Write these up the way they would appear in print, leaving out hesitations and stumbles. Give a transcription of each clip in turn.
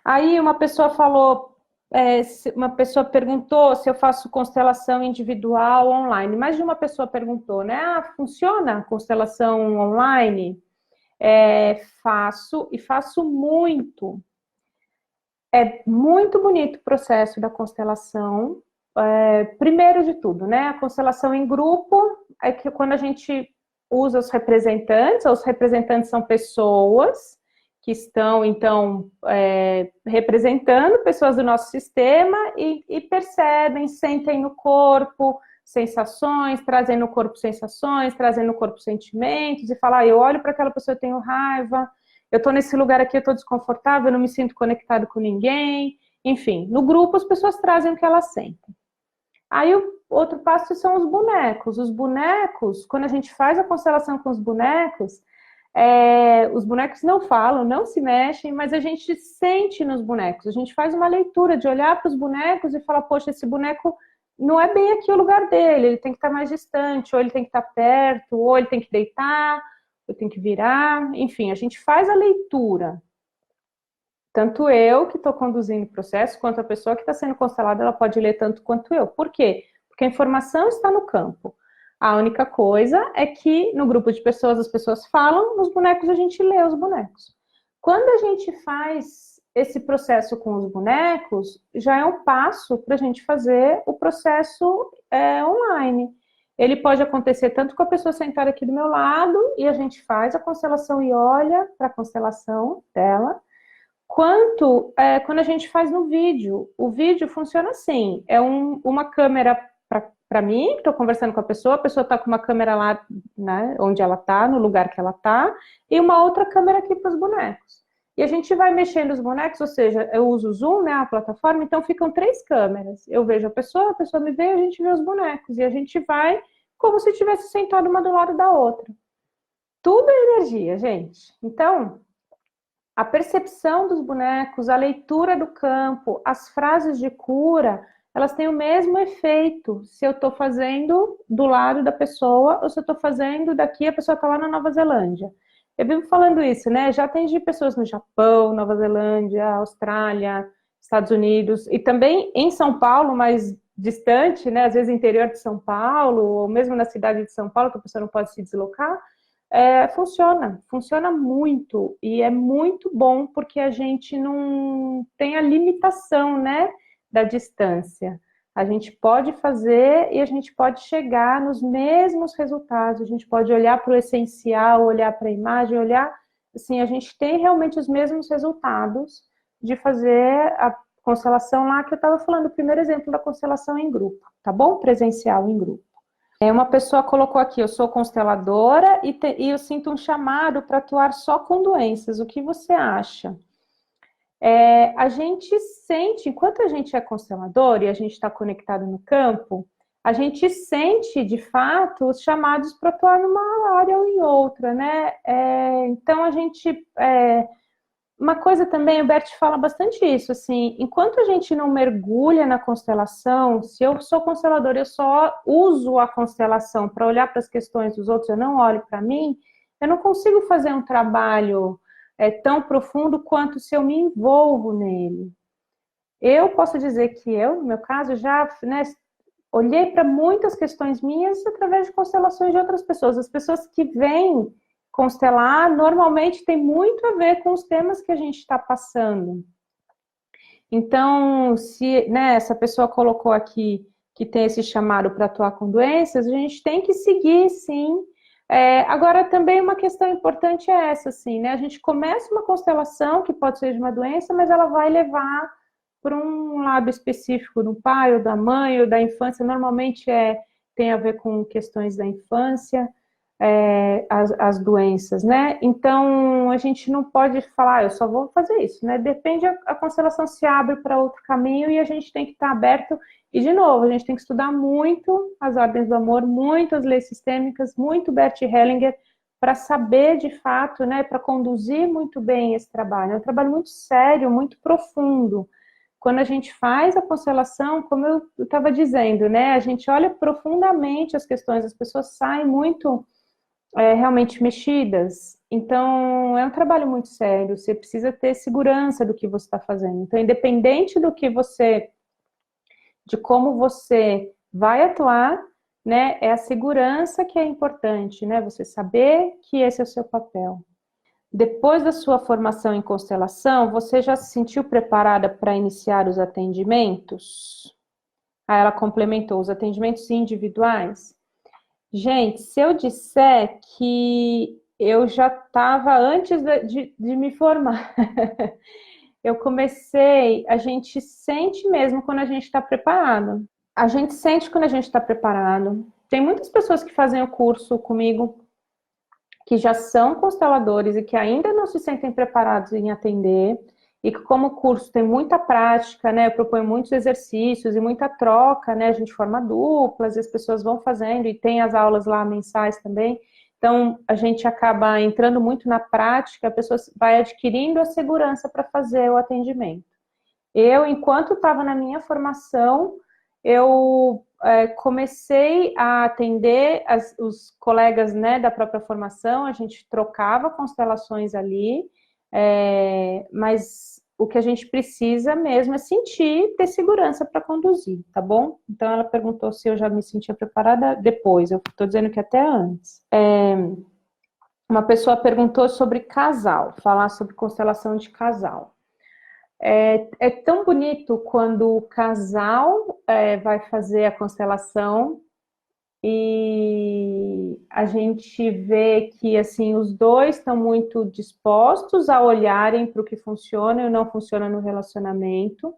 Aí uma pessoa falou, uma pessoa perguntou se eu faço constelação individual online. Mais de uma pessoa perguntou, né? Ah, funciona a constelação online? Faço e faço muito. É muito bonito o processo da constelação. Primeiro de tudo, né? A constelação em grupo é que quando a gente usa os representantes são pessoas que estão, então, representando pessoas do nosso sistema e percebem, sentem no corpo sensações, trazem no corpo sensações, trazem no corpo sentimentos, e falar, eu olho para aquela pessoa, eu tenho raiva, eu estou nesse lugar aqui, eu estou desconfortável, eu não me sinto conectado com ninguém. Enfim, no grupo as pessoas trazem o que elas sentem. Aí o outro passo são os bonecos. Os bonecos, quando a gente faz a constelação com os bonecos não falam, não se mexem, mas a gente sente nos bonecos. A gente faz uma leitura de olhar para os bonecos e falar, poxa, esse boneco não é bem aqui o lugar dele, ele tem que estar mais distante, ou ele tem que estar perto, ou ele tem que deitar, ou tem que virar. Enfim, a gente faz a leitura. Tanto eu que estou conduzindo o processo, quanto a pessoa que está sendo constelada, ela pode ler tanto quanto eu. Por quê? Porque a informação está no campo. A única coisa é que no grupo de pessoas, as pessoas falam, nos bonecos a gente lê os bonecos. Quando a gente faz esse processo com os bonecos, já é um passo para a gente fazer o processo online. Ele pode acontecer tanto com a pessoa sentada aqui do meu lado, e a gente faz a constelação e olha para a constelação dela, quanto quando a gente faz no vídeo. O vídeo funciona assim, uma câmera para mim, que estou conversando com a pessoa está com uma câmera lá, né, onde ela está, no lugar que ela está, e uma outra câmera aqui para os bonecos. E a gente vai mexendo os bonecos, ou seja, eu uso o Zoom, né, a plataforma, então ficam 3 câmeras. Eu vejo a pessoa me vê, a gente vê os bonecos, e a gente vai como se tivesse sentado uma do lado da outra. Tudo é energia, gente. Então, a percepção dos bonecos, a leitura do campo, as frases de cura, elas têm o mesmo efeito se eu estou fazendo do lado da pessoa ou se eu estou fazendo daqui, a pessoa está lá na Nova Zelândia. Eu vivo falando isso, né? Já atendi pessoas no Japão, Nova Zelândia, Austrália, Estados Unidos, e também em São Paulo, mais distante, né? Às vezes interior de São Paulo, ou mesmo na cidade de São Paulo, que a pessoa não pode se deslocar. Funciona muito, e é muito bom porque a gente não tem a limitação, né, da distância. A gente pode fazer e a gente pode chegar nos mesmos resultados, a gente pode olhar para o essencial, olhar para a imagem, olhar, assim, a gente tem realmente os mesmos resultados de fazer a constelação lá que eu estava falando, o primeiro exemplo da constelação em grupo, tá bom? Presencial em grupo. Uma pessoa colocou aqui, eu sou consteladora e eu sinto um chamado para atuar só com doenças. O que você acha? A gente sente, enquanto a gente é constelador e a gente está conectado no campo, a gente sente, de fato, os chamados para atuar numa área ou em outra, né? Então, a gente... Uma coisa também, o Bert fala bastante isso, assim, enquanto a gente não mergulha na constelação, se eu sou consteladora, eu só uso a constelação para olhar para as questões dos outros, eu não olho para mim, eu não consigo fazer um trabalho tão profundo quanto se eu me envolvo nele. Eu posso dizer que eu, no meu caso, já, né, olhei para muitas questões minhas através de constelações de outras pessoas. As pessoas que vêm constelar, normalmente tem muito a ver com os temas que a gente está passando. Então, se, né, essa pessoa colocou aqui que tem esse chamado para atuar com doenças, a gente tem que seguir, sim. Agora, também uma questão importante é essa, assim, né? A gente começa uma constelação, que pode ser de uma doença, mas ela vai levar para um lado específico do pai, ou da mãe, ou da infância. Normalmente tem a ver com questões da infância, as doenças, né? Então, a gente não pode falar, eu só vou fazer isso, né? Depende, a constelação se abre para outro caminho e a gente tem que estar aberto. E, de novo, a gente tem que estudar muito as ordens do amor, muito as leis sistêmicas, muito Bert Hellinger, para saber, de fato, né? Para conduzir muito bem esse trabalho. É um trabalho muito sério, muito profundo. Quando a gente faz a constelação, como eu estava dizendo, né? A gente olha profundamente as questões, as pessoas saem muito realmente mexidas. Então, é um trabalho muito sério, você precisa ter segurança do que você está fazendo. Então, independente de como você vai atuar, né, é a segurança que é importante, né, você saber que esse é o seu papel. Depois da sua formação em constelação, você já se sentiu preparada para iniciar os atendimentos? Aí ela complementou, os atendimentos individuais. Gente, se eu disser que eu já estava antes de me formar, eu comecei, a gente sente mesmo quando a gente está preparado. A gente sente quando a gente está preparado. Tem muitas pessoas que fazem o curso comigo que já são consteladores e que ainda não se sentem preparados em atender, e que como o curso tem muita prática, né, eu proponho muitos exercícios e muita troca, né, a gente forma duplas e as pessoas vão fazendo, e tem as aulas lá mensais também, então a gente acaba entrando muito na prática, a pessoa vai adquirindo a segurança para fazer o atendimento. Eu, enquanto estava na minha formação, eu comecei a atender os colegas, né, da própria formação, a gente trocava constelações ali, mas o que a gente precisa mesmo é sentir, ter segurança para conduzir, tá bom? Então, ela perguntou se eu já me sentia preparada depois, eu estou dizendo que até antes. Uma pessoa perguntou sobre casal, falar sobre constelação de casal. É tão bonito quando o casal vai fazer a constelação e a gente vê que assim os dois estão muito dispostos a olharem para o que funciona e não funciona no relacionamento.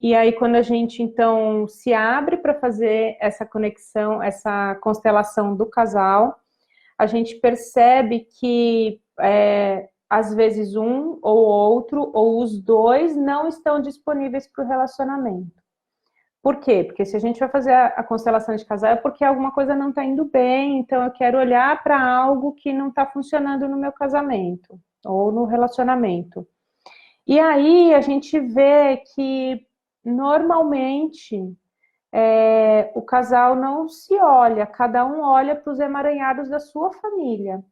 E aí quando a gente então se abre para fazer essa conexão, essa constelação do casal, a gente percebe que às vezes um ou outro, ou os dois, não estão disponíveis para o relacionamento. Por quê? Porque se a gente vai fazer a constelação de casal é porque alguma coisa não está indo bem, então eu quero olhar para algo que não está funcionando no meu casamento ou no relacionamento. E aí a gente vê que normalmente o casal não se olha, cada um olha para os emaranhados da sua família.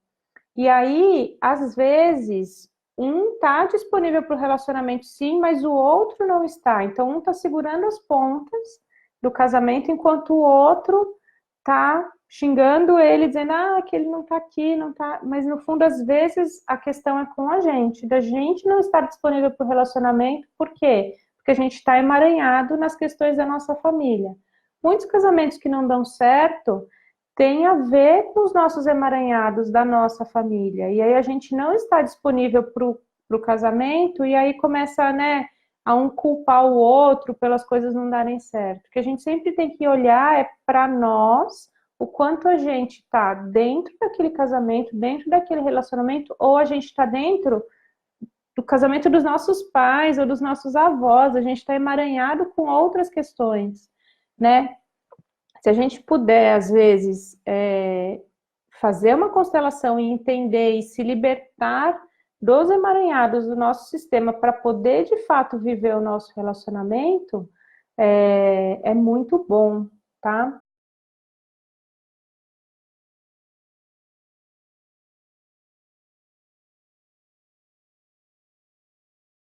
E aí, às vezes, um está disponível para o relacionamento sim, mas o outro não está. Então, um está segurando as pontas do casamento, enquanto o outro está xingando ele, dizendo que ele não está aqui, não está. Mas no fundo, às vezes, a questão é com a gente, da gente não estar disponível para o relacionamento, por quê? Porque a gente está emaranhado nas questões da nossa família. Muitos casamentos que não dão certo tem a ver com os nossos emaranhados da nossa família. E aí a gente não está disponível para o casamento, e aí começa, né, a um culpar o outro pelas coisas não darem certo. O que a gente sempre tem que olhar é para nós, o quanto a gente está dentro daquele casamento, dentro daquele relacionamento, ou a gente está dentro do casamento dos nossos pais ou dos nossos avós, a gente está emaranhado com outras questões, né? Se a gente puder, às vezes, fazer uma constelação e entender e se libertar dos emaranhados do nosso sistema para poder, de fato, viver o nosso relacionamento, é muito bom, tá?